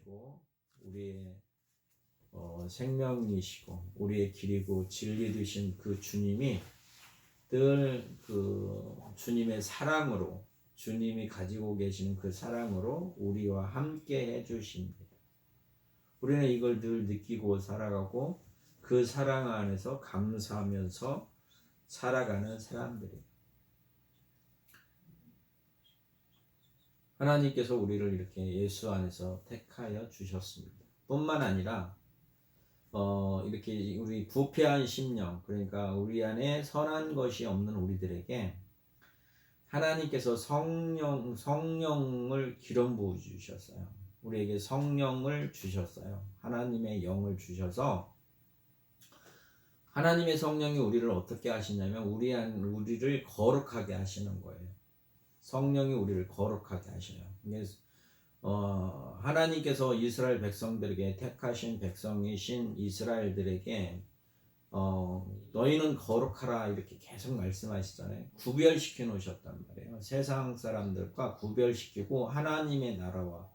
되시고 우리의 생명이시고 우리의 길이고 진리 되신 그 주님이 늘 그 주님의 사랑으로, 주님이 가지고 계시는 그 사랑으로 우리와 함께 해주십니다. 우리는 이걸 늘 느끼고 살아가고 그 사랑 안에서 감사하면서 살아가는 사람들이에요. 하나님께서 우리를 이렇게 예수 안에서 택하여 주셨습니다. 뿐만 아니라 이렇게 우리 부패한 심령, 그러니까 우리 안에 선한 것이 없는 우리들에게 하나님께서 성령을 기름 부어 주셨어요. 우리에게 성령을 주셨어요. 하나님의 영을 주셔서 하나님의 성령이 우리를 어떻게 하시냐면 우리를 거룩하게 하시는 거예요. 성령이 우리를 거룩하게 하셔요. 하나님께서 이스라엘 백성들에게 택하신 백성이신 이스라엘들에게 너희는 거룩하라 이렇게 계속 말씀하시잖아요. 구별시켜 놓으셨단 말이에요. 세상 사람들과 구별시키고 하나님의 나라와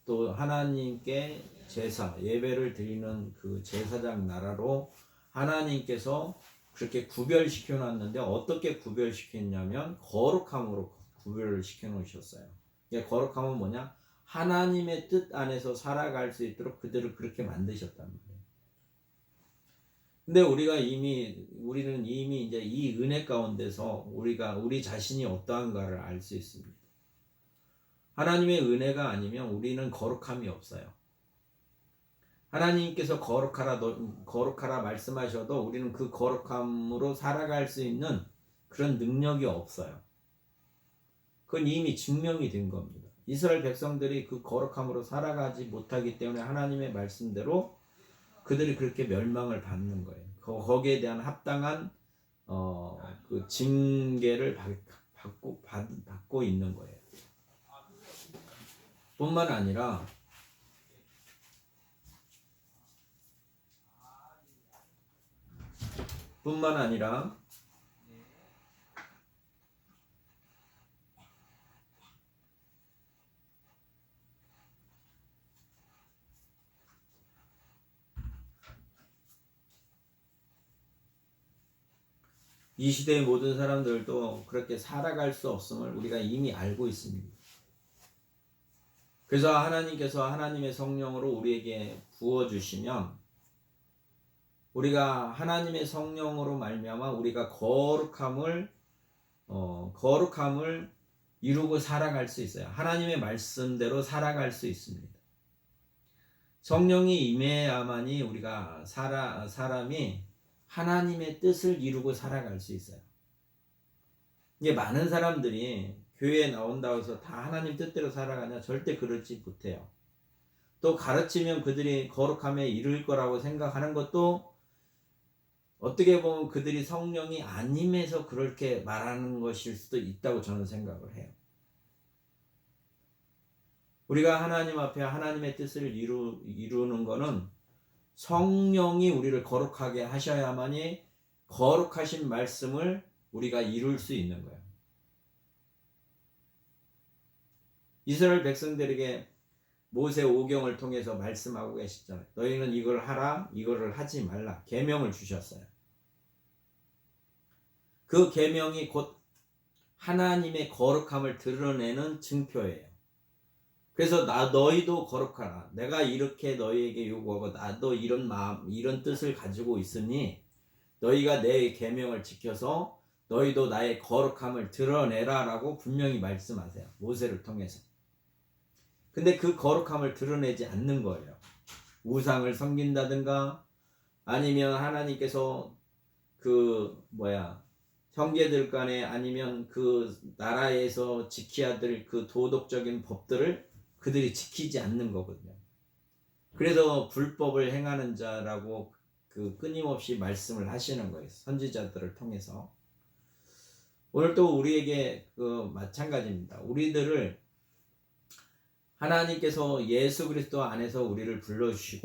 또 하나님께 제사, 예배를 드리는 그 제사장 나라로 하나님께서 그렇게 구별시켜 놨는데 어떻게 구별시켰냐면 거룩함으로 구별을 시켜 놓으셨어요. 거룩함은 뭐냐? 하나님의 뜻 안에서 살아갈 수 있도록 그들을 그렇게 만드셨단 말이에요. 근데 우리는 이미 이제 이 은혜 가운데서 우리 자신이 어떠한가를 알 수 있습니다. 하나님의 은혜가 아니면 우리는 거룩함이 없어요. 하나님께서 거룩하라 말씀하셔도 우리는 그 거룩함으로 살아갈 수 있는 그런 능력이 없어요. 그건 이미 증명이 된 겁니다. 이스라엘 백성들이 그 거룩함으로 살아가지 못하기 때문에 하나님의 말씀대로 그들이 그렇게 멸망을 받는 거예요. 거기에 대한 합당한 그 징계를 받고 있는 거예요. 뿐만 아니라 이 시대의 모든 사람들도 그렇게 살아갈 수 없음을 우리가 이미 알고 있습니다. 그래서 하나님께서 하나님의 성령으로 우리에게 부어주시면 우리가 하나님의 성령으로 말미암아 우리가 거룩함을 이루고 살아갈 수 있어요. 하나님의 말씀대로 살아갈 수 있습니다. 성령이 임해야만이 우리가 사람이 하나님의 뜻을 이루고 살아갈 수 있어요. 이게 많은 사람들이 교회에 나온다고 해서 다 하나님 뜻대로 살아가냐? 절대 그렇지 못해요. 또 가르치면 그들이 거룩함에 이를 거라고 생각하는 것도 어떻게 보면 그들이 성령이 안 임해서 그렇게 말하는 것일 수도 있다고 저는 생각을 해요. 우리가 하나님 앞에 하나님의 뜻을 이루는 것은 성령이 우리를 거룩하게 하셔야만이 거룩하신 말씀을 우리가 이룰 수 있는 거예요. 이스라엘 백성들에게 모세 오경을 통해서 말씀하고 계시잖아요. 너희는 이걸 하라, 이거를 하지 말라. 계명을 주셨어요. 그 계명이 곧 하나님의 거룩함을 드러내는 증표예요. 그래서 너희도 거룩하라. 내가 이렇게 너희에게 요구하고 나도 이런 마음, 이런 뜻을 가지고 있으니 너희가 내 계명을 지켜서 너희도 나의 거룩함을 드러내라 라고 분명히 말씀하세요. 모세를 통해서. 근데 그 거룩함을 드러내지 않는 거예요. 우상을 섬긴다든가 아니면 하나님께서 형제들 간에 아니면 그 나라에서 지켜야 될 그 도덕적인 법들을 그들이 지키지 않는 거거든요. 그래서 불법을 행하는 자라고 끊임없이 말씀을 하시는 거예요. 선지자들을 통해서. 오늘 또 우리에게 마찬가지입니다. 우리들을 하나님께서 예수 그리스도 안에서 우리를 불러주신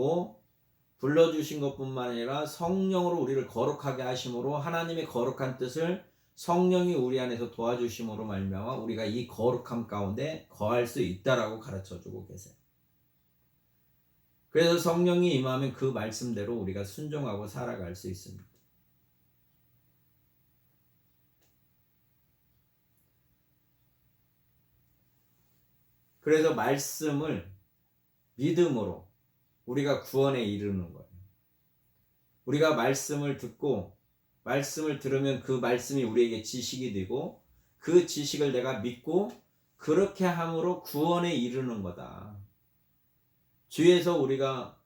것뿐만 아니라 성령으로 우리를 거룩하게 하심으로 하나님의 거룩한 뜻을 성령이 우리 안에서 도와주심으로 말미암아 우리가 이 거룩함 가운데 거할 수 있다라고 가르쳐주고 계세요. 그래서 성령이 임하면 그 말씀대로 우리가 순종하고 살아갈 수 있습니다. 그래서 말씀을 믿음으로 우리가 구원에 이르는 거예요. 우리가 말씀을 듣고 말씀을 들으면 그 말씀이 우리에게 지식이 되고 그 지식을 내가 믿고 그렇게 함으로 구원에 이르는 거다. 주에서 우리가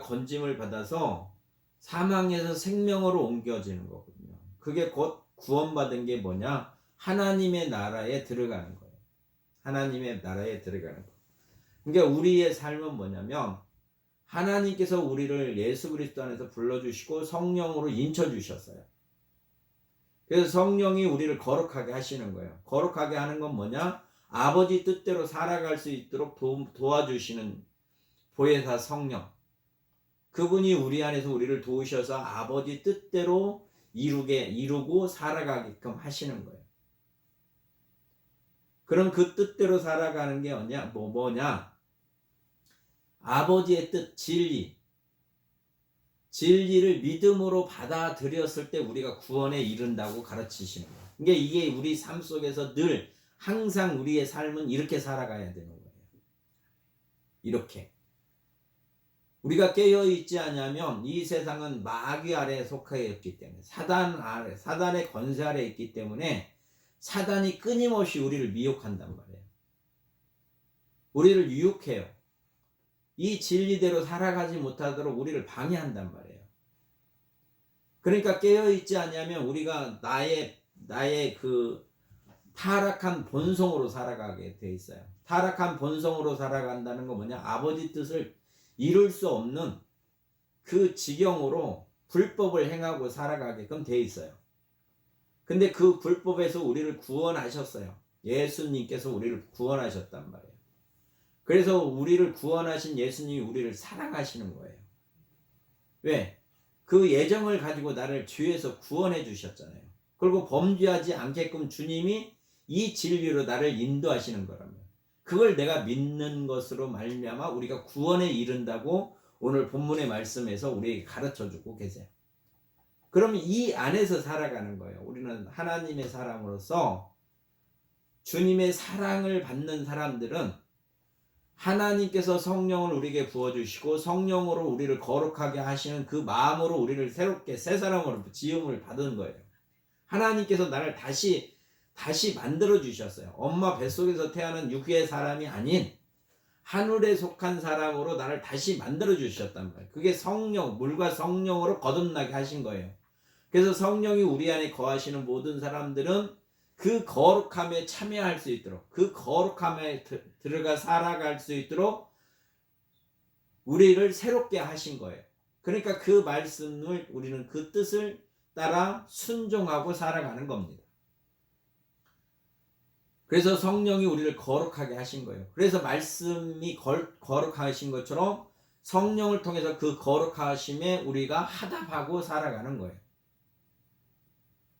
건짐을 받아서 사망에서 생명으로 옮겨지는 거거든요. 그게 곧 구원받은 게 뭐냐? 하나님의 나라에 들어가는 거예요. 하나님의 나라에 들어가는 거. 그러니까 우리의 삶은 뭐냐면 하나님께서 우리를 예수 그리스도 안에서 불러주시고 성령으로 인쳐주셨어요. 그래서 성령이 우리를 거룩하게 하시는 거예요. 거룩하게 하는 건 뭐냐? 아버지 뜻대로 살아갈 수 있도록 도와주시는 보혜사 성령. 그분이 우리 안에서 우리를 도우셔서 아버지 뜻대로 이루고 살아가게끔 하시는 거예요. 그럼 그 뜻대로 살아가는 게 뭐냐? 아버지의 뜻, 진리를 믿음으로 받아들였을 때 우리가 구원에 이른다고 가르치시는 거예요. 그러니까 이게 우리 삶 속에서 늘 항상 우리의 삶은 이렇게 살아가야 되는 거예요. 이렇게. 우리가 깨어있지 않으면 이 세상은 마귀 아래에 속하여 있기 때문에 사단의 권세 아래에 있기 때문에 사단이 끊임없이 우리를 미혹한단 말이에요. 우리를 유혹해요. 이 진리대로 살아가지 못하도록 우리를 방해한단 말이에요. 그러니까 깨어있지 않으면 우리가 나의 그 타락한 본성으로 살아가게 돼 있어요. 타락한 본성으로 살아간다는 건 뭐냐? 아버지 뜻을 이룰 수 없는 그 지경으로 불법을 행하고 살아가게끔 돼 있어요. 근데 그 불법에서 우리를 구원하셨어요. 예수님께서 우리를 구원하셨단 말이에요. 그래서 우리를 구원하신 예수님이 우리를 사랑하시는 거예요. 왜? 그 예정을 가지고 나를 죄에서 구원해 주셨잖아요. 그리고 범죄하지 않게끔 주님이 이 진리로 나를 인도하시는 거라면 그걸 내가 믿는 것으로 말미암아 우리가 구원에 이른다고 오늘 본문의 말씀에서 우리에게 가르쳐주고 계세요. 그럼 이 안에서 살아가는 거예요. 우리는 하나님의 사람으로서 주님의 사랑을 받는 사람들은 하나님께서 성령을 우리에게 부어주시고 성령으로 우리를 거룩하게 하시는 그 마음으로 우리를 새롭게 새 사람으로 지음을 받은 거예요. 하나님께서 나를 다시 만들어 주셨어요. 엄마 뱃속에서 태어난 육의 사람이 아닌 하늘에 속한 사람으로 나를 다시 만들어 주셨단 말이에요. 그게 성령, 물과 성령으로 거듭나게 하신 거예요. 그래서 성령이 우리 안에 거하시는 모든 사람들은 그 거룩함에 참여할 수 있도록 그 거룩함에 들어가 살아갈 수 있도록 우리를 새롭게 하신 거예요. 그러니까 그 말씀을 우리는 그 뜻을 따라 순종하고 살아가는 겁니다. 그래서 성령이 우리를 거룩하게 하신 거예요. 그래서 말씀이 거룩하신 것처럼 성령을 통해서 그 거룩하심에 우리가 하답하고 살아가는 거예요.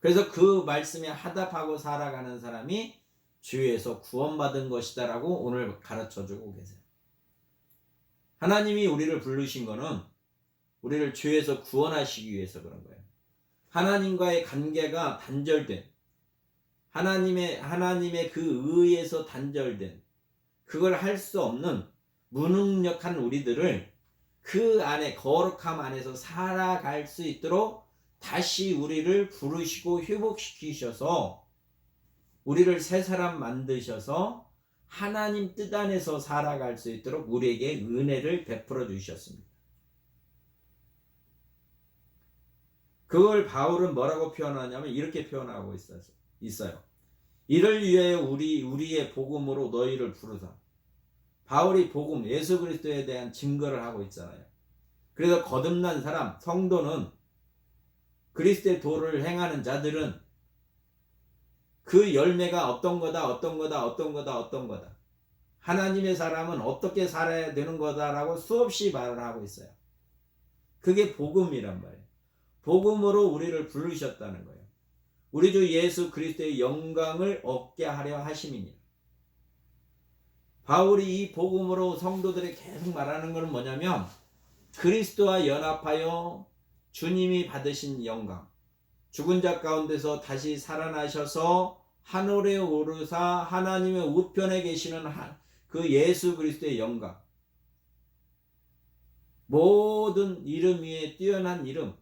그래서 그 말씀에 하답하고 살아가는 사람이 주에서 구원받은 것이다라고 오늘 가르쳐주고 계세요. 하나님이 우리를 부르신 거는 우리를 죄에서 구원하시기 위해서 그런 거예요. 하나님과의 관계가 단절된 하나님의 그 의에서 단절된 그걸 할 수 없는 무능력한 우리들을 그 안에 거룩함 안에서 살아갈 수 있도록 다시 우리를 부르시고 회복시키셔서 우리를 새 사람 만드셔서 하나님 뜻 안에서 살아갈 수 있도록 우리에게 은혜를 베풀어 주셨습니다. 그걸 바울은 뭐라고 표현하냐면 이렇게 표현하고 있어요. 이를 위하여 우리의 복음으로 너희를 부르사. 바울이 복음, 예수 그리스도에 대한 증거를 하고 있잖아요. 그래서 거듭난 사람, 성도는 그리스도의 도를 행하는 자들은 그 열매가 어떤 거다. 하나님의 사람은 어떻게 살아야 되는 거다라고 수없이 말을 하고 있어요. 그게 복음이란 말이에요. 복음으로 우리를 부르셨다는 거예요. 우리 주 예수 그리스도의 영광을 얻게 하려 하심이니라. 바울이 이 복음으로 성도들이 계속 말하는 것은 뭐냐면 그리스도와 연합하여 주님이 받으신 영광, 죽은 자 가운데서 다시 살아나셔서 하늘에 오르사 하나님의 우편에 계시는 그 예수 그리스도의 영광, 모든 이름 위에 뛰어난 이름,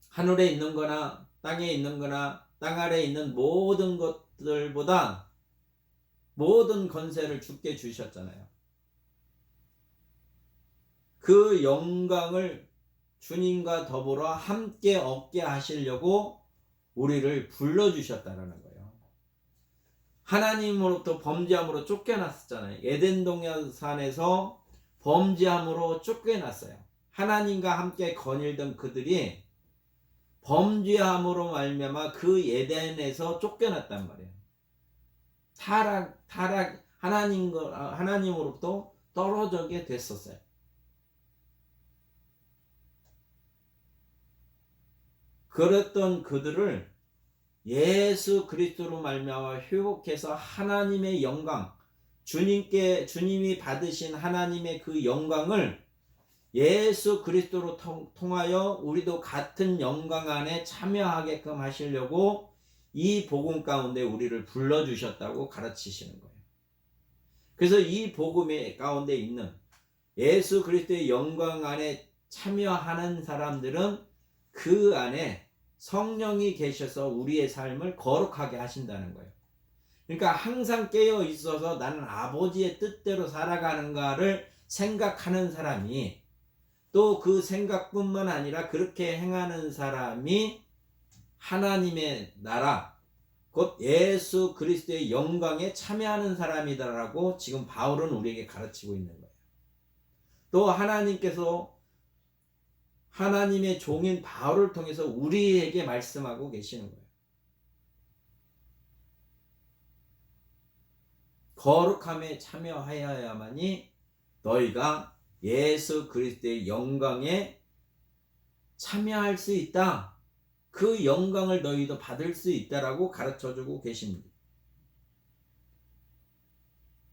하늘에 있는 거나 땅에 있는 거나 땅 아래에 있는 모든 것들보다 모든 권세를 주께 주셨잖아요. 그 영광을 주님과 더불어 함께 얻게 하시려고 우리를 불러주셨다는 거예요. 하나님으로부터 범죄함으로 쫓겨났었잖아요. 에덴 동산에서 범죄함으로 쫓겨났어요. 하나님과 함께 거닐던 그들이 범죄함으로 말미암아 그 에덴에서 쫓겨났단 말이에요. 타락 하나님으로부터 떨어지게 됐었어요. 그랬던 그들을 예수 그리스도로 말미암아 회복해서 하나님의 영광, 주님이 받으신 하나님의 그 영광을 예수 그리스도로 통하여 우리도 같은 영광 안에 참여하게끔 하시려고 이 복음 가운데 우리를 불러주셨다고 가르치시는 거예요. 그래서 이 복음의 가운데 있는 예수 그리스도의 영광 안에 참여하는 사람들은 그 안에 성령이 계셔서 우리의 삶을 거룩하게 하신다는 거예요. 그러니까 항상 깨어 있어서 나는 아버지의 뜻대로 살아가는가를 생각하는 사람이, 또 그 생각뿐만 아니라 그렇게 행하는 사람이 하나님의 나라, 곧 예수 그리스도의 영광에 참여하는 사람이다라고 지금 바울은 우리에게 가르치고 있는 거예요. 또 하나님께서 하나님의 종인 바울을 통해서 우리에게 말씀하고 계시는 거예요. 거룩함에 참여하여야만이 너희가 예수 그리스도의 영광에 참여할 수 있다. 그 영광을 너희도 받을 수 있다라고 가르쳐주고 계십니다.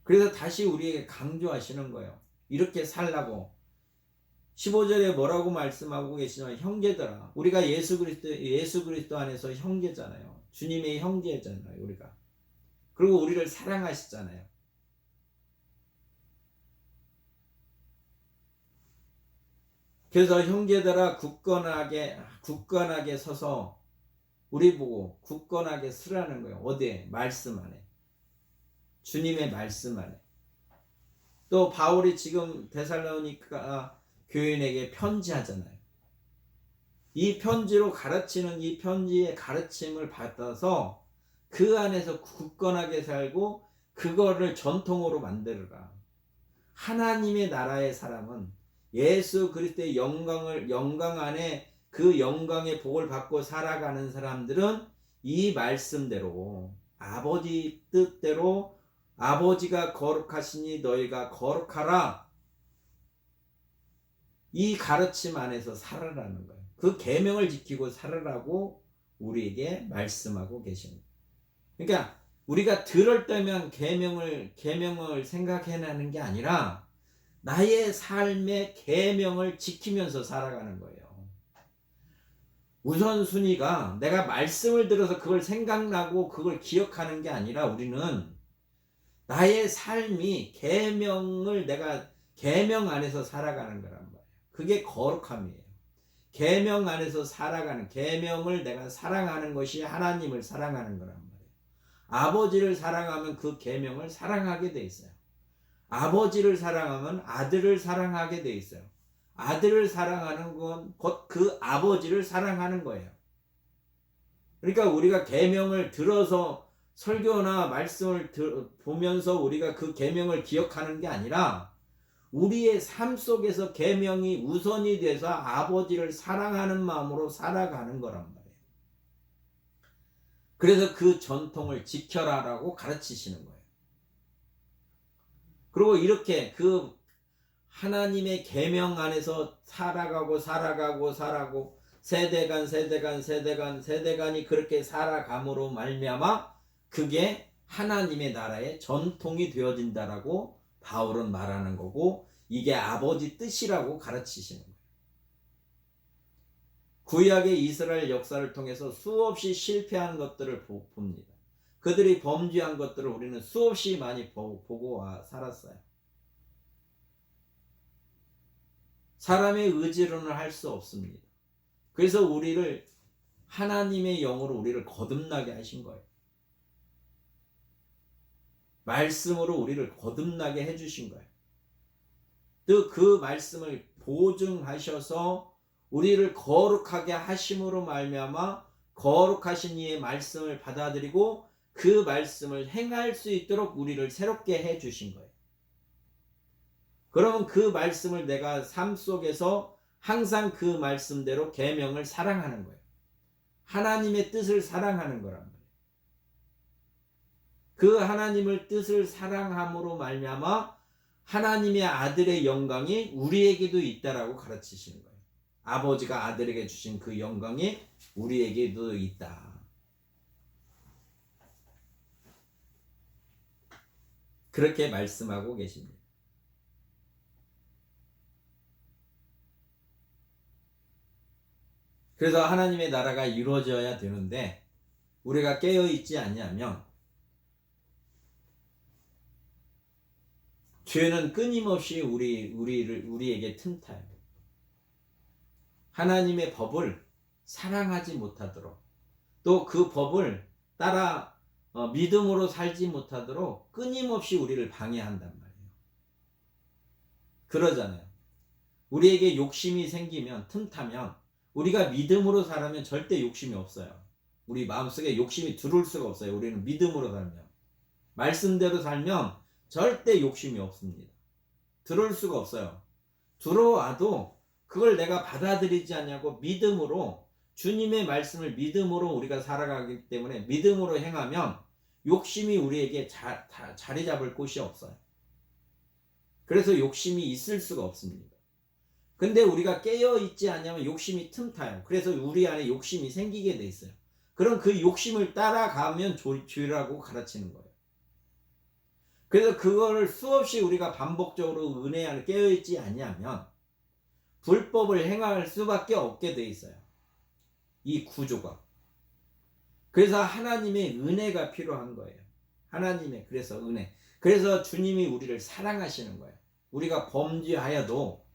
그래서 다시 우리에게 강조하시는 거예요. 이렇게 살라고. 15절에 뭐라고 말씀하고 계시냐면, 형제들아, 우리가 예수 그리스도 안에서 형제잖아요. 주님의 형제잖아요, 우리가. 그리고 우리를 사랑하시잖아요. 그래서 형제들아, 굳건하게 서서 우리 보고 굳건하게 서라는 거예요. 어디에? 말씀 안에. 주님의 말씀 안에. 또 바울이 지금 데살로니가 교인에게 편지하잖아요. 이 편지로 가르치는 이 편지의 가르침을 받아서 그 안에서 굳건하게 살고 그거를 전통으로 만들어라. 하나님의 나라의 사람은 예수 그리스도의 영광 안에 그 영광의 복을 받고 살아가는 사람들은 이 말씀대로 아버지 뜻대로 아버지가 거룩하시니 너희가 거룩하라. 이 가르침 안에서 살아라는 거예요. 그 계명을 지키고 살아라고 우리에게 말씀하고 계십니다. 그러니까 우리가 들을 때면 계명을 생각해내는 게 아니라 나의 삶의 계명을 지키면서 살아가는 거예요. 우선순위가 내가 말씀을 들어서 그걸 생각나고 그걸 기억하는 게 아니라 우리는 나의 삶이 내가 계명 안에서 살아가는 거란 말이에요. 그게 거룩함이에요. 계명 안에서 살아가는, 계명을 내가 사랑하는 것이 하나님을 사랑하는 거란 말이에요. 아버지를 사랑하면 그 계명을 사랑하게 돼 있어요. 아버지를 사랑하면 아들을 사랑하게 돼 있어요. 아들을 사랑하는 건 곧 그 아버지를 사랑하는 거예요. 그러니까 우리가 계명을 들어서 설교나 말씀을 보면서 우리가 그 계명을 기억하는 게 아니라 우리의 삶 속에서 계명이 우선이 돼서 아버지를 사랑하는 마음으로 살아가는 거란 말이에요. 그래서 그 전통을 지켜라라고 가르치시는 거예요. 그리고 이렇게 그 하나님의 계명 안에서 살아가고 세대간이 그렇게 살아감으로 말미암아 그게 하나님의 나라의 전통이 되어진다라고 바울은 말하는 거고 이게 아버지 뜻이라고 가르치시는 거예요. 구약의 이스라엘 역사를 통해서 수없이 실패한 것들을 봅니다. 그들이 범죄한 것들을 우리는 수없이 많이 보고 살았어요. 사람의 의지로는 할 수 없습니다. 그래서 우리를 하나님의 영으로 우리를 거듭나게 하신 거예요. 말씀으로 우리를 거듭나게 해주신 거예요. 또 그 말씀을 보증하셔서 우리를 거룩하게 하심으로 말미암아 거룩하신 이의 말씀을 받아들이고 그 말씀을 행할 수 있도록 우리를 새롭게 해주신 거예요. 그러면 그 말씀을 내가 삶 속에서 항상 그 말씀대로 계명을 사랑하는 거예요. 하나님의 뜻을 사랑하는 거란 말이에요. 그 하나님을 뜻을 사랑함으로 말미암아 하나님의 아들의 영광이 우리에게도 있다라고 가르치시는 거예요. 아버지가 아들에게 주신 그 영광이 우리에게도 있다. 그렇게 말씀하고 계십니다. 그래서 하나님의 나라가 이루어져야 되는데 우리가 깨어있지 않냐면 죄는 끊임없이 우리에게 틈타요. 하나님의 법을 사랑하지 못하도록 또 그 법을 따라 믿음으로 살지 못하도록 끊임없이 우리를 방해한단 말이에요. 그러잖아요. 우리에게 욕심이 생기면 틈타면 우리가 믿음으로 살면 절대 욕심이 없어요. 우리 마음속에 욕심이 들어올 수가 없어요. 우리는 믿음으로 살면. 말씀대로 살면 절대 욕심이 없습니다. 들어올 수가 없어요. 들어와도 그걸 내가 받아들이지 않냐고 믿음으로 주님의 말씀을 믿음으로 우리가 살아가기 때문에 믿음으로 행하면 욕심이 우리에게 자리 잡을 곳이 없어요. 그래서 욕심이 있을 수가 없습니다. 근데 우리가 깨어있지 않냐면 욕심이 틈타요. 그래서 우리 안에 욕심이 생기게 돼 있어요. 그럼 그 욕심을 따라가면 죄라고 가르치는 거예요. 그래서 그거를 수없이 우리가 반복적으로 은혜 안에 깨어있지 않냐면 불법을 행할 수밖에 없게 돼 있어요. 이 구조가. 그래서 하나님의 은혜가 필요한 거예요. 하나님의 그래서 은혜. 그래서 주님이 우리를 사랑하시는 거예요. 우리가 범죄하여도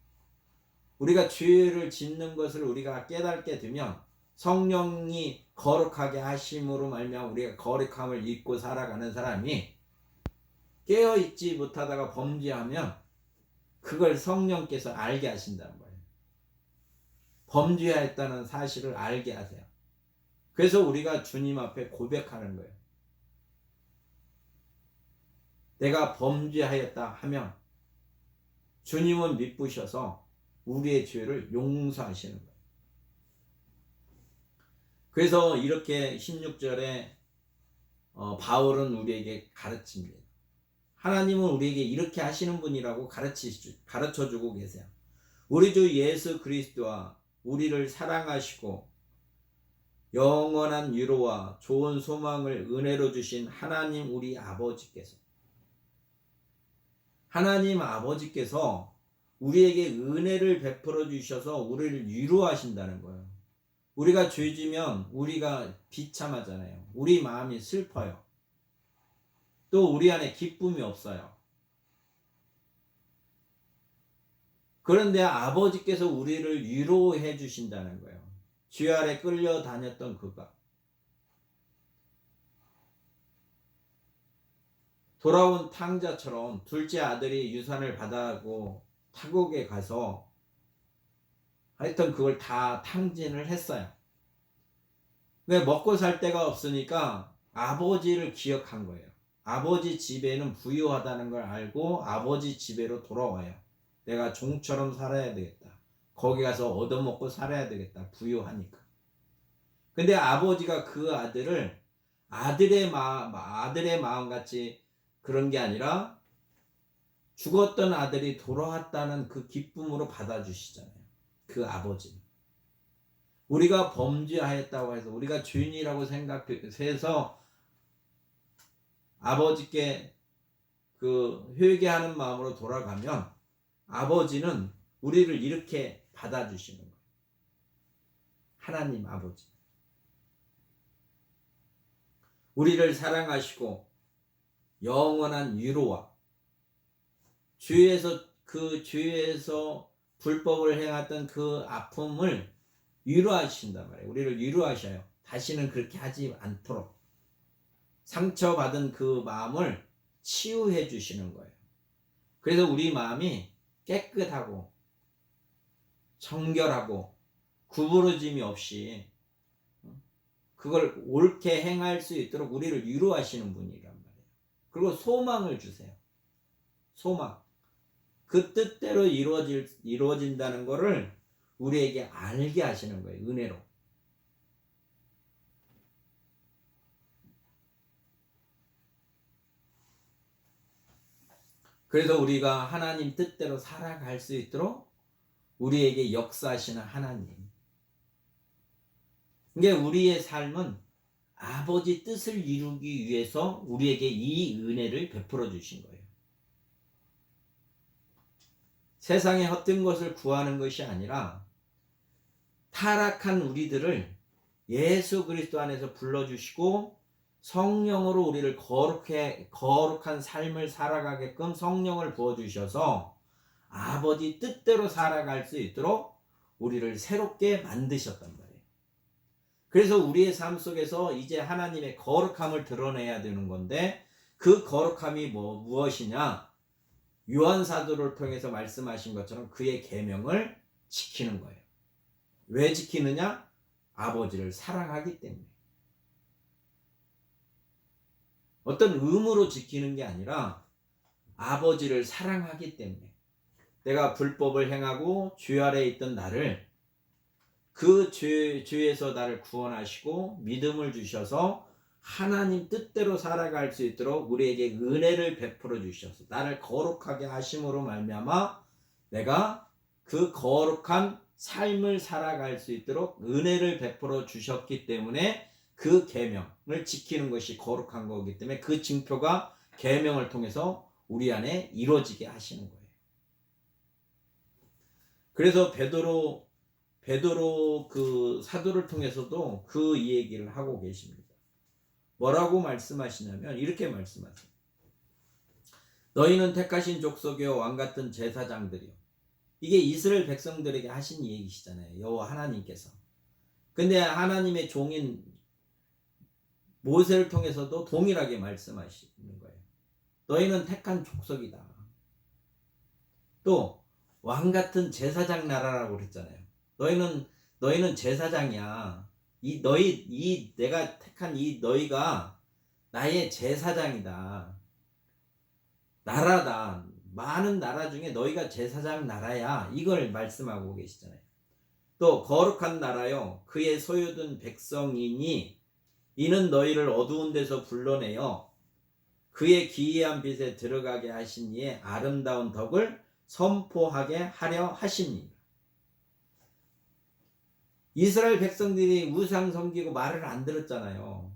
우리가 죄를 짓는 것을 우리가 깨닫게 되면 성령이 거룩하게 하심으로 말미암아 우리가 거룩함을 잊고 살아가는 사람이 깨어있지 못하다가 범죄하면 그걸 성령께서 알게 하신다는 거예요. 범죄하였다는 사실을 알게 하세요. 그래서 우리가 주님 앞에 고백하는 거예요. 내가 범죄하였다 하면 주님은 미쁘셔서 우리의 죄를 용서하시는 거예요. 그래서 이렇게 16절에 바울은 우리에게 가르칩니다. 하나님은 우리에게 이렇게 하시는 분이라고 가르쳐주고 계세요. 우리 주 예수 그리스도와 우리를 사랑하시고 영원한 위로와 좋은 소망을 은혜로 주신 하나님 우리 아버지께서 하나님 아버지께서 우리에게 은혜를 베풀어 주셔서 우리를 위로하신다는 거예요. 우리가 죄지면 우리가 비참하잖아요. 우리 마음이 슬퍼요. 또 우리 안에 기쁨이 없어요. 그런데 아버지께서 우리를 위로해 주신다는 거예요. 죄 아래 끌려다녔던 그가 돌아온 탕자처럼 둘째 아들이 유산을 받아고 타국에 가서 하여튼 그걸 다 탕진을 했어요. 왜 먹고 살 데가 없으니까 아버지를 기억한 거예요. 아버지 집에는 부유하다는 걸 알고 아버지 집에로 돌아와요. 내가 종처럼 살아야 되겠다. 거기 가서 얻어먹고 살아야 되겠다. 부유하니까. 근데 아버지가 그 아들을 아들의 마음같이 그런 게 아니라 죽었던 아들이 돌아왔다는 그 기쁨으로 받아주시잖아요. 그 아버지는. 우리가 범죄하였다고 해서 우리가 죄인이라고 생각해서 아버지께 그 회개하는 마음으로 돌아가면 아버지는 우리를 이렇게 받아주시는 거예요. 하나님 아버지. 우리를 사랑하시고 영원한 위로와 주위에서 불법을 행했던 그 아픔을 위로하신단 말이에요. 우리를 위로하셔요. 다시는 그렇게 하지 않도록 상처받은 그 마음을 치유해 주시는 거예요. 그래서 우리 마음이 깨끗하고 정결하고 구부러짐이 없이 그걸 옳게 행할 수 있도록 우리를 위로하시는 분이란 말이에요. 그리고 소망을 주세요. 소망. 그 뜻대로 이루어진다는 것을 우리에게 알게 하시는 거예요. 은혜로. 그래서 우리가 하나님 뜻대로 살아갈 수 있도록 우리에게 역사하시는 하나님. 이게 우리의 삶은 아버지 뜻을 이루기 위해서 우리에게 이 은혜를 베풀어 주신 거예요. 세상에 헛된 것을 구하는 것이 아니라 타락한 우리들을 예수 그리스도 안에서 불러주시고 성령으로 우리를 거룩한 삶을 살아가게끔 성령을 부어주셔서 아버지 뜻대로 살아갈 수 있도록 우리를 새롭게 만드셨단 말이에요. 그래서 우리의 삶 속에서 이제 하나님의 거룩함을 드러내야 되는 건데 그 거룩함이 무엇이냐? 요한 사도를 통해서 말씀하신 것처럼 그의 계명을 지키는 거예요. 왜 지키느냐? 아버지를 사랑하기 때문에. 어떤 의무로 지키는 게 아니라 아버지를 사랑하기 때문에. 내가 불법을 행하고 죄 아래에 있던 나를 그 죄에서 나를 구원하시고 믿음을 주셔서 하나님 뜻대로 살아갈 수 있도록 우리에게 은혜를 베풀어 주셔서 나를 거룩하게 하심으로 말미암아 내가 그 거룩한 삶을 살아갈 수 있도록 은혜를 베풀어 주셨기 때문에 그 계명을 지키는 것이 거룩한 거기 때문에 그 징표가 계명을 통해서 우리 안에 이루어지게 하시는 거예요. 그래서 베드로 그 사도를 통해서도 그 얘기를 하고 계십니다. 뭐라고 말씀하시냐면 이렇게 말씀하세요. 너희는 택하신 족속이요 왕같은 제사장들이요. 이게 이스라엘 백성들에게 하신 얘기시잖아요. 여호와 하나님께서. 근데 하나님의 종인 모세를 통해서도 동일하게 말씀하시는 거예요. 너희는 택한 족속이다. 또 왕같은 제사장 나라라고 그랬잖아요. 너희는 제사장이야. 내가 택한 이 너희가 나의 제사장이다. 나라다. 많은 나라 중에 너희가 제사장 나라야. 이걸 말씀하고 계시잖아요. 또 거룩한 나라요. 그의 소유된 백성이니 이는 너희를 어두운 데서 불러내어 그의 기이한 빛에 들어가게 하신 이의 아름다운 덕을 선포하게 하려 하십니다. 이스라엘 백성들이 우상 섬기고 말을 안 들었잖아요.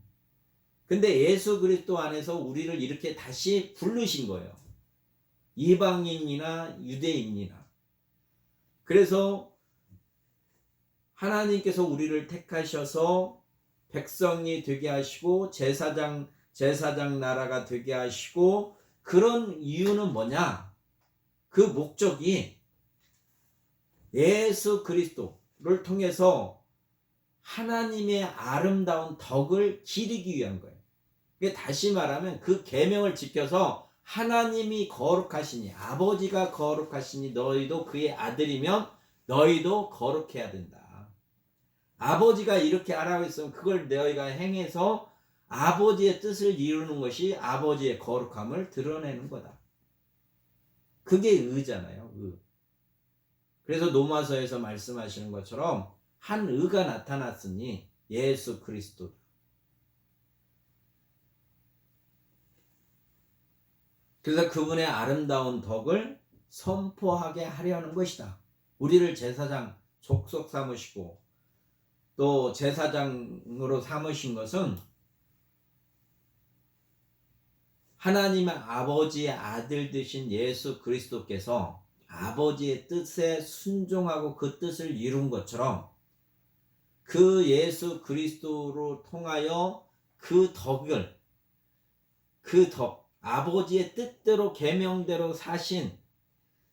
근데 예수 그리스도 안에서 우리를 이렇게 다시 부르신 거예요. 이방인이나 유대인이나. 그래서 하나님께서 우리를 택하셔서 백성이 되게 하시고 제사장 나라가 되게 하시고 그런 이유는 뭐냐? 그 목적이 예수 그리스도를 통해서 하나님의 아름다운 덕을 기리기 위한 거예요. 다시 말하면 그 계명을 지켜서 하나님이 거룩하시니 아버지가 거룩하시니 너희도 그의 아들이면 너희도 거룩해야 된다. 아버지가 이렇게 하라고 했으면 그걸 너희가 행해서 아버지의 뜻을 이루는 것이 아버지의 거룩함을 드러내는 거다. 그게 의잖아요. 의. 그래서 로마서에서 말씀하시는 것처럼 한 의가 나타났으니 예수 그리스도. 그래서 그분의 아름다운 덕을 선포하게 하려는 것이다. 우리를 제사장 족속 삼으시고 또 제사장으로 삼으신 것은 하나님의 아버지의 아들 되신 예수 그리스도께서 아버지의 뜻에 순종하고 그 뜻을 이룬 것처럼 그 예수 그리스도로 통하여 그 덕을, 아버지의 뜻대로 계명대로 사신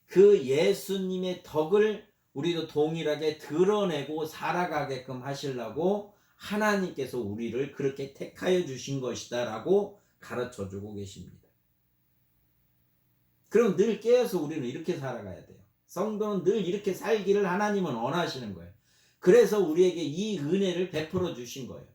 그 예수님의 덕을 우리도 동일하게 드러내고 살아가게끔 하시려고 하나님께서 우리를 그렇게 택하여 주신 것이다 라고 가르쳐 주고 계십니다. 그럼 늘 깨어서 우리는 이렇게 살아가야 돼요. 성도는 늘 이렇게 살기를 하나님은 원하시는 거예요. 그래서 우리에게 이 은혜를 베풀어 주신 거예요.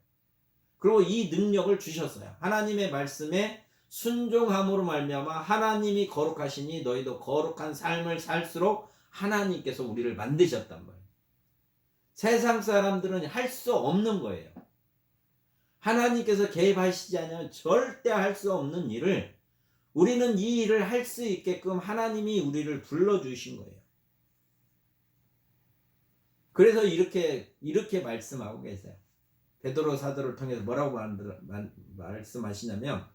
그리고 이 능력을 주셨어요. 하나님의 말씀에 순종함으로 말미암아 하나님이 거룩하시니 너희도 거룩한 삶을 살수록 하나님께서 우리를 만드셨단 말이에요. 세상 사람들은 할 수 없는 거예요. 하나님께서 개입하시지 않으면 절대 할 수 없는 일을 우리는 이 일을 할 수 있게끔 하나님이 우리를 불러주신 거예요. 그래서 이렇게 말씀하고 계세요. 베드로 사도를 통해서 뭐라고 말씀하시냐면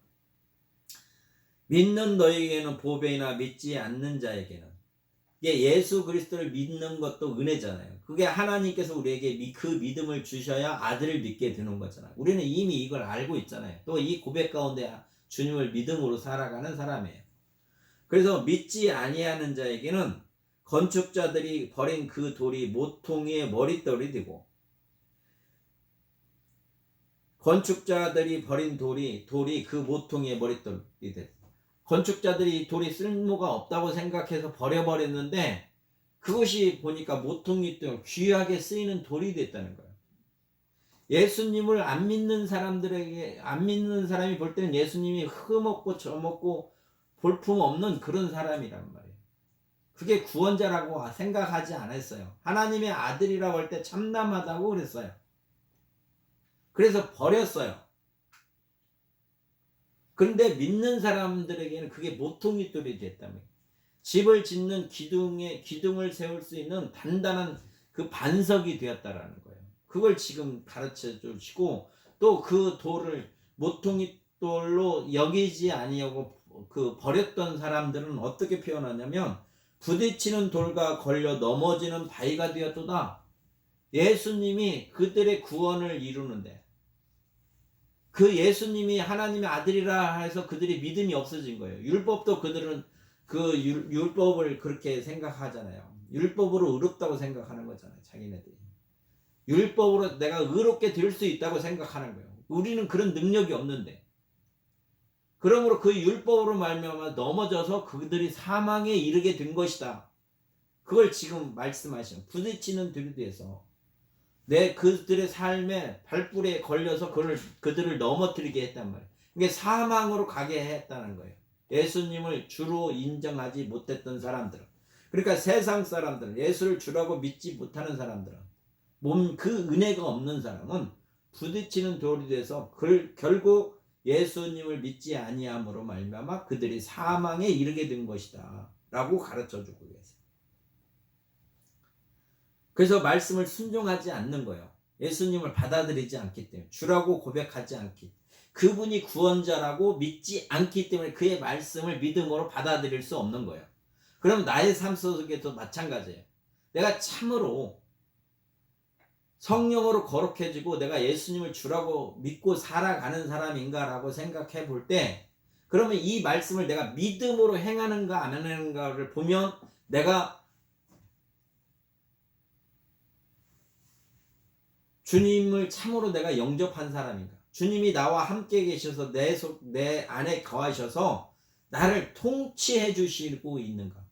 믿는 너에게는 보배이나 믿지 않는 자에게는, 이게 예수 그리스도를 믿는 것도 은혜잖아요. 그게 하나님께서 우리에게 그 믿음을 주셔야 아들을 믿게 되는 거잖아요. 우리는 이미 이걸 알고 있잖아요. 또 이 고백 가운데 주님을 믿음으로 살아가는 사람이에요. 그래서 믿지 아니하는 자에게는 건축자들이 버린 그 돌이 모퉁이의 머릿돌이 되고, 건축자들이 버린 돌이 그 모퉁이의 머릿돌이 되고, 건축자들이 돌이 쓸모가 없다고 생각해서 버려버렸는데 그것이 보니까 모퉁이돌, 귀하게 쓰이는 돌이 됐다는 거예요. 예수님을 안 믿는 사람이 볼 때는 예수님이 흠없고 저먹고 볼품 없는 그런 사람이란 말이에요. 그게 구원자라고 생각하지 않았어요. 하나님의 아들이라고 할 때 참담하다고 그랬어요. 그래서 버렸어요. 그런데 믿는 사람들에게는 그게 모퉁이돌이 됐다며. 집을 짓는 기둥을 세울 수 있는 단단한 그 반석이 되었다라는 거예요. 그걸 지금 가르쳐 주시고, 또 그 돌을 모퉁이돌로 여기지 아니하고 그 버렸던 사람들은 어떻게 표현하냐면 부딪히는 돌과 걸려 넘어지는 바위가 되었도다. 예수님이 그들의 구원을 이루는데, 그 예수님이 하나님의 아들이라 해서 그들이 믿음이 없어진 거예요. 율법도 그들은 그 율법을 그렇게 생각하잖아요. 율법으로 의롭다고 생각하는 거잖아요. 자기네들이. 율법으로 내가 의롭게 될 수 있다고 생각하는 거예요. 우리는 그런 능력이 없는데. 그러므로 그 율법으로 말미암아 넘어져서 그들이 사망에 이르게 된 것이다. 그걸 지금 말씀하시는, 부딪히는 들에서 그들의 삶의 발불에 걸려서 그들을 넘어뜨리게 했단 말이에요. 이게 사망으로 가게 했다는 거예요. 예수님을 주로 인정하지 못했던 사람들은. 그러니까 세상 사람들은, 예수를 주라고 믿지 못하는 사람들은, 그 은혜가 없는 사람은 부딪히는 돌이 돼서 결국 예수님을 믿지 아니함으로 말미암아 그들이 사망에 이르게 된 것이다 라고 가르쳐주고 계세요. 그래서 말씀을 순종하지 않는 거예요. 예수님을 받아들이지 않기 때문에, 주라고 고백하지 않기, 그분이 구원자라고 믿지 않기 때문에 그의 말씀을 믿음으로 받아들일 수 없는 거예요. 그럼 나의 삶 속에도 마찬가지예요. 내가 참으로 성령으로 거룩해지고 내가 예수님을 주라고 믿고 살아가는 사람인가라고 생각해 볼 때, 그러면 이 말씀을 내가 믿음으로 행하는가 안 하는가를 보면 내가 주님을 참으로 내가 영접한 사람인가, 주님이 나와 함께 계셔서 내 안에 거하셔서 나를 통치해 주시고 있는가,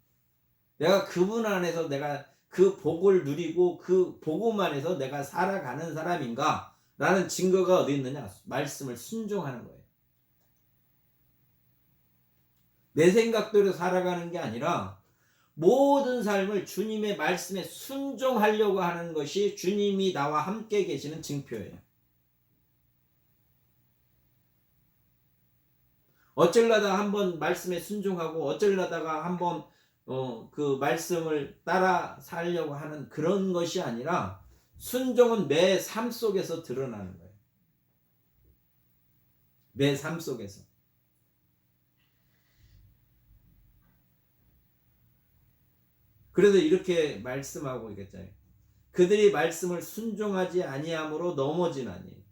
내가 그분 안에서 내가 그 복을 누리고 그 복음 안에서 내가 살아가는 사람인가 라는 증거가 어디 있느냐? 말씀을 순종하는 거예요. 내 생각대로 살아가는 게 아니라 모든 삶을 주님의 말씀에 순종하려고 하는 것이 주님이 나와 함께 계시는 증표예요. 어쩌려다 한번 말씀에 순종하고 어쩌려다가 한번 그 말씀을 따라 살려고 하는 그런 것이 아니라, 순종은 내 삶 속에서 드러나는 거예요. 내 삶 속에서. 그래서 이렇게 말씀하고 있겠잖아요. 그들이 말씀을 순종하지 아니함으로 넘어지나니.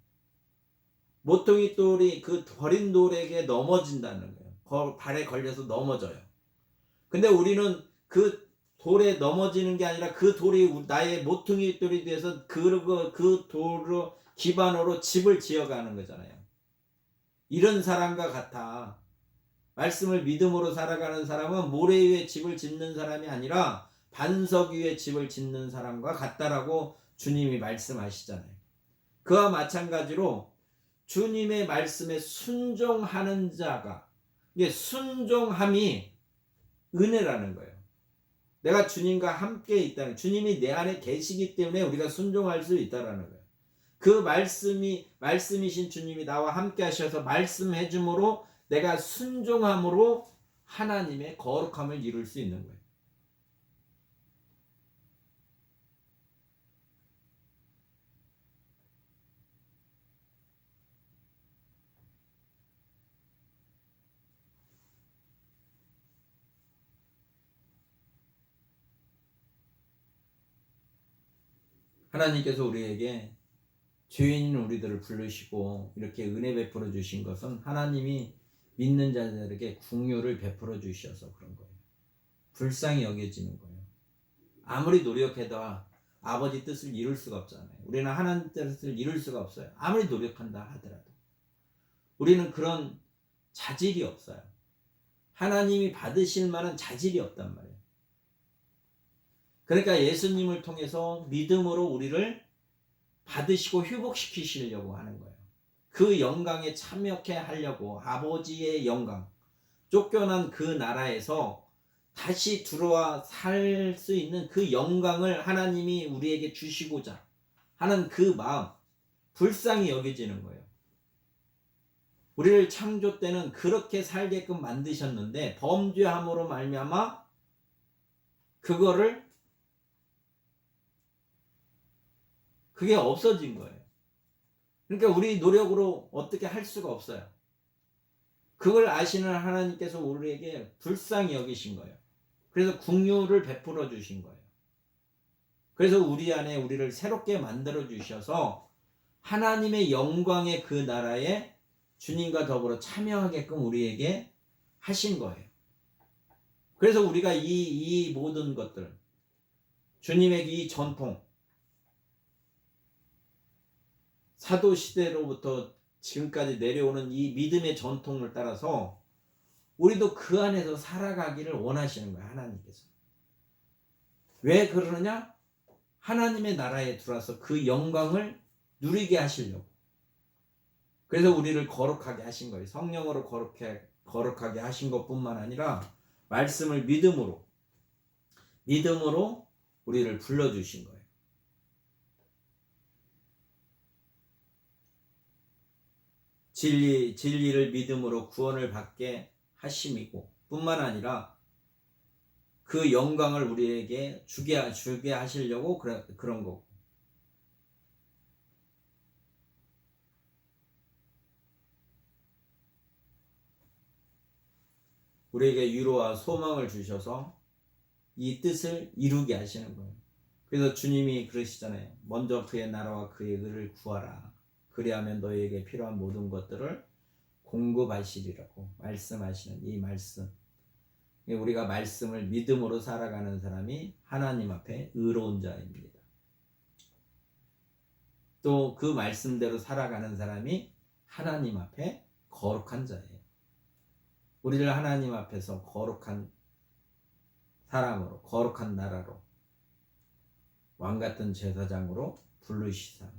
모퉁이 돌이 그 버린 돌에게 넘어진다는 거예요. 발에 걸려서 넘어져요. 근데 우리는 그 돌에 넘어지는 게 아니라 그 돌이 나의 모퉁이 돌이 돼서 그 돌로 기반으로 집을 지어가는 거잖아요. 이런 사람과 같아. 말씀을 믿음으로 살아가는 사람은 모래 위에 집을 짓는 사람이 아니라 반석 위에 집을 짓는 사람과 같다라고 주님이 말씀하시잖아요. 그와 마찬가지로 주님의 말씀에 순종하는 자가, 이게 순종함이 은혜라는 거예요. 내가 주님과 함께 있다는, 주님이 내 안에 계시기 때문에 우리가 순종할 수 있다는 거예요. 그 말씀이신 주님이 나와 함께 하셔서 말씀해 줌으로 내가 순종함으로 하나님의 거룩함을 이룰 수 있는 거예요. 하나님께서 우리에게 죄인인 우리들을 부르시고 이렇게 은혜 베풀어 주신 것은 하나님이 믿는 자들에게 긍휼을 베풀어 주셔서 그런 거예요. 불쌍히 여겨지는 거예요. 아무리 노력해도 아버지 뜻을 이룰 수가 없잖아요. 우리는 하나님 뜻을 이룰 수가 없어요. 아무리 노력한다 하더라도. 우리는 그런 자질이 없어요. 하나님이 받으실 만한 자질이 없단 말이에요. 그러니까 예수님을 통해서 믿음으로 우리를 받으시고 회복시키시려고 하는 거예요. 그 영광에 참여케 하려고, 아버지의 영광, 쫓겨난 그 나라에서 다시 들어와 살 수 있는 그 영광을 하나님이 우리에게 주시고자 하는 그 마음, 불쌍히 여겨지는 거예요. 우리를 창조 때는 그렇게 살게끔 만드셨는데 범죄함으로 말미암아 그게 없어진 거예요. 그러니까 우리 노력으로 어떻게 할 수가 없어요. 그걸 아시는 하나님께서 우리에게 불쌍히 여기신 거예요. 그래서 긍휼을 베풀어 주신 거예요. 그래서 우리 안에 우리를 새롭게 만들어 주셔서 하나님의 영광의 그 나라에 주님과 더불어 참여하게끔 우리에게 하신 거예요. 그래서 우리가 이 모든 것들, 주님의 이 전통, 사도 시대로부터 지금까지 내려오는 이 믿음의 전통을 따라서 우리도 그 안에서 살아가기를 원하시는 거예요. 하나님께서. 왜 그러느냐? 하나님의 나라에 들어와서 그 영광을 누리게 하시려고. 그래서 우리를 거룩하게 하신 거예요. 성령으로 거룩하게 하신 것뿐만 아니라 말씀을 믿음으로 우리를 불러주신 거예요. 진리를 믿음으로 구원을 받게 하심이고 뿐만 아니라 그 영광을 우리에게 주게 하시려고 그런 거고. 우리에게 위로와 소망을 주셔서 이 뜻을 이루게 하시는 거예요. 그래서 주님이 그러시잖아요. 먼저 그의 나라와 그의 의를 구하라. 그리하면 너희에게 필요한 모든 것들을 공급하시리라고 말씀하시는 이 말씀. 우리가 말씀을 믿음으로 살아가는 사람이 하나님 앞에 의로운 자입니다. 또 그 말씀대로 살아가는 사람이 하나님 앞에 거룩한 자예요. 우리를 하나님 앞에서 거룩한 사람으로, 거룩한 나라로, 왕같은 제사장으로 부르시사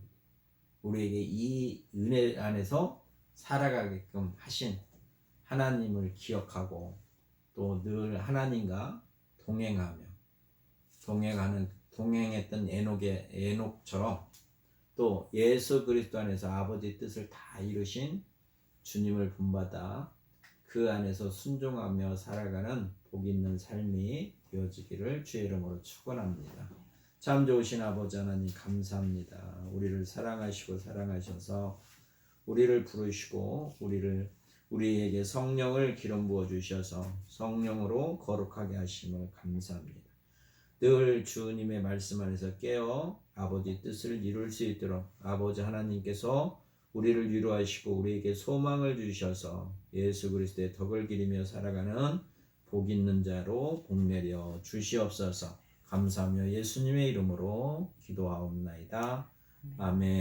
우리에게 이 은혜 안에서 살아가게끔 하신 하나님을 기억하고 또 늘 하나님과 동행했던 에녹처럼 또 예수 그리스도 안에서 아버지 뜻을 다 이루신 주님을 본받아 그 안에서 순종하며 살아가는 복 있는 삶이 되어지기를 주의 이름으로 축원합니다. 참 좋으신 아버지 하나님 감사합니다. 우리를 사랑하시고 사랑하셔서 우리를 부르시고 우리에게 성령을 기름 부어 주셔서 성령으로 거룩하게 하심을 감사합니다. 늘 주님의 말씀 안에서 깨어 아버지 뜻을 이룰 수 있도록 아버지 하나님께서 우리를 위로하시고 우리에게 소망을 주셔서 예수 그리스도의 덕을 기리며 살아가는 복 있는 자로 복내려 주시옵소서. 감사하며 예수님의 이름으로 기도하옵나이다. 아멘.